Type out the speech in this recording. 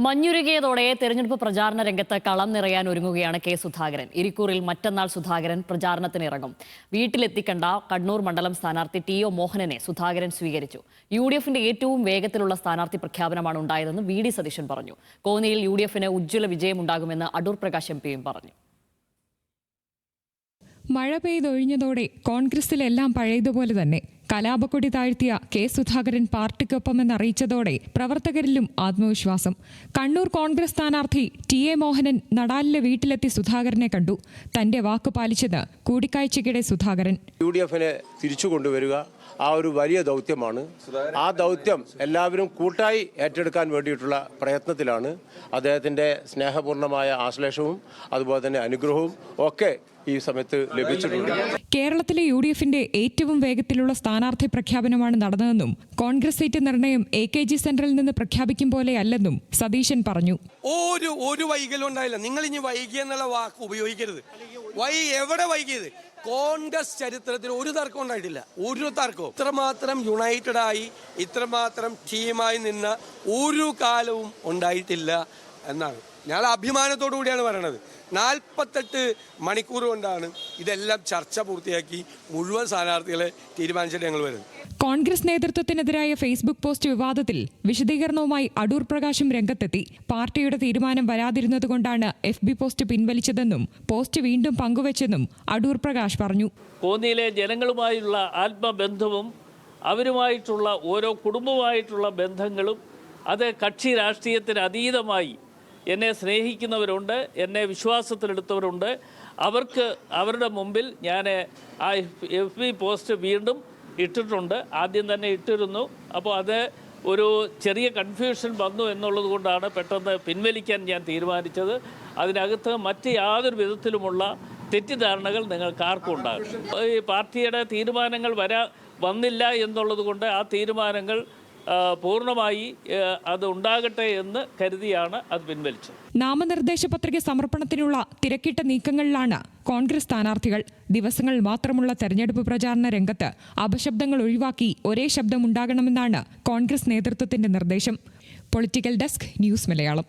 മഞ്ഞുരുകിയതോടെ തെരഞ്ഞെടുപ്പ് പ്രചാരണ രംഗത്ത് കളം നിറയാൻ ഒരുങ്ങുകയാണ് കെ സുധാകരൻ. ഇരിക്കൂറിൽ മറ്റന്നാൾ സുധാകരൻ പ്രചാരണത്തിനിറങ്ങും. വീട്ടിലെത്തിക്കണ്ട കണ്ണൂർ മണ്ഡലം സ്ഥാനാർത്ഥി ടി ഒ മോഹനനെ സുധാകരൻ സ്വീകരിച്ചു. യുഡിഎഫിന്റെ ഏറ്റവും വേഗത്തിലുള്ള സ്ഥാനാർത്ഥി പ്രഖ്യാപനമാണ് ഉണ്ടായതെന്ന് വി ഡി സതീശൻ പറഞ്ഞു. കോന്നിയിൽ യുഡിഎഫിന് ഉജ്ജ്വല വിജയമുണ്ടാകുമെന്ന് അടൂർ പ്രകാശ് എം.പിയും പറഞ്ഞു. മഴ പെയ്തൊഴിഞ്ഞതോടെ കോൺഗ്രസിലെല്ലാം പഴയതുപോലെ തന്നെ. കലാപക്കൊടി താഴ്ത്തിയ കെ സുധാകരൻ പാർട്ടിക്കൊപ്പമെന്നറിയിച്ചതോടെ പ്രവർത്തകരിലും ആത്മവിശ്വാസം. കണ്ണൂർ കോൺഗ്രസ് സ്ഥാനാർത്ഥി ടി എ മോഹനൻ നടാലിലെ വീട്ടിലെത്തി സുധാകരനെ കണ്ടു. തന്റെ വാക്ക് പാലിച്ചത് കൂടിക്കാഴ്ചയ്ക്കിടെ സുധാകരൻ. യുഡിഎഫിനെ തിരിച്ചു കൊണ്ടുവരിക ആ ഒരു വലിയ ദൗത്യമാണ്. ആ ദൗത്യം എല്ലാവരും കൂട്ടായി ഏറ്റെടുക്കാൻ വേണ്ടിയിട്ടുള്ള പ്രയത്നത്തിലാണ്. അദ്ദേഹത്തിന്റെ സ്നേഹപൂർണമായ ആശ്ലേഷവും അതുപോലെ തന്നെ അനുഗ്രഹവും ഒക്കെ ഈ സമയത്ത് ലഭിച്ചിട്ടുണ്ട്. കേരളത്തിലെ യുഡിഎഫിന്റെ ഏറ്റവും വേഗത്തിലുള്ള സ്ഥാനാർത്ഥി പ്രഖ്യാപനമാണ് നടന്നതെന്നും കോൺഗ്രസ് സീറ്റ് നിർണയം AKG സെന്ററിൽ നിന്ന് പ്രഖ്യാപിക്കും പോലെയല്ലെന്നും സതീശൻ പറഞ്ഞു. ഒരു വൈകലും ഉണ്ടായില്ല. നിങ്ങൾ ഇനി വൈകിയെന്നുള്ള വാക്ക് ഉപയോഗിക്കരുത്. എവിടെ വൈകിയത്? കോൺഗ്രസ് ചരിത്രത്തിൽ ഒരു തർക്കം ഉണ്ടായിട്ടില്ല. ഒരു തർക്കവും ഇത്രമാത്രം യുണൈറ്റഡായി ഇത്രമാത്രം ടീമായി നിന്ന ഒരു കാലവും ഉണ്ടായിട്ടില്ല എന്നാണ് ഞാൻ അഭിമാനത്തോടു കൂടിയാണ് പറയണത്. 48 മണിക്കൂർ കൊണ്ടാണ് ഇതെല്ലാം ചർച്ച പൂർത്തിയാക്കി മുഴുവൻ സ്ഥാനാർത്ഥികളെ തീരുമാനിച്ചിട്ട് ഞങ്ങൾ വരുന്നത്. കോൺഗ്രസ് നേതൃത്വത്തിനെതിരായ ഫേസ്ബുക്ക് പോസ്റ്റ് വിവാദത്തിൽ വിശദീകരണവുമായി അടൂർ പ്രകാശും രംഗത്തെത്തി. പാർട്ടിയുടെ തീരുമാനം വരാതിരുന്നതുകൊണ്ടാണ് FB പോസ്റ്റ് പിൻവലിച്ചതെന്നും പോസ്റ്റ് വീണ്ടും പങ്കുവച്ചെന്നും അടൂർ പ്രകാശ് പറഞ്ഞു. കോന്നിയിലെ ജനങ്ങളുമായുള്ള ആത്മബന്ധവും അവരുമായിട്ടുള്ള ഓരോ കുടുംബമായിട്ടുള്ള ബന്ധങ്ങളും അത് കക്ഷി രാഷ്ട്രീയത്തിന് അതീതമായി എന്നെ സ്നേഹിക്കുന്നവരുണ്ട്, എന്നെ വിശ്വാസത്തിലെടുത്തവരുണ്ട്. അവർക്ക് അവരുടെ മുമ്പിൽ ഞാൻ ആ FB പോസ്റ്റ് വീണ്ടും ഇട്ടിട്ടുണ്ട്. ആദ്യം തന്നെ ഇട്ടിരുന്നു. അപ്പോൾ അത് ഒരു ചെറിയ കൺഫ്യൂഷൻ വന്നു എന്നുള്ളത് കൊണ്ടാണ് പെട്ടെന്ന് പിൻവലിക്കാൻ ഞാൻ തീരുമാനിച്ചത്. അതിനകത്ത് മറ്റ് യാതൊരു വിധത്തിലുമുള്ള തെറ്റിദ്ധാരണകൾ നിങ്ങൾക്ക് ആർക്കും ഉണ്ടാകും. ഈ പാർട്ടിയുടെ തീരുമാനങ്ങൾ വന്നില്ല എന്നുള്ളത് കൊണ്ട് ആ തീരുമാനങ്ങൾ പൂർണ്ണമായി അത് ഉണ്ടാകട്ടെ എന്ന് കരുതിയാണ് അത് പിൻവലിച്ചത്. നാമനിർദ്ദേശ പത്രിക സമർപ്പണത്തിനുള്ള തിരക്കിട്ട നീക്കങ്ങളിലാണ് കോൺഗ്രസ് സ്ഥാനാർത്ഥികൾ. ദിവസങ്ങൾ മാത്രമുള്ള തെരഞ്ഞെടുപ്പ് പ്രചാരണ രംഗത്ത് അപശബ്ദങ്ങൾ ഒഴിവാക്കി ഒരേ ശബ്ദമുണ്ടാകണമെന്നാണ് കോൺഗ്രസ് നേതൃത്വത്തിന്റെ നിർദ്ദേശം. Political desk, news Malayalam.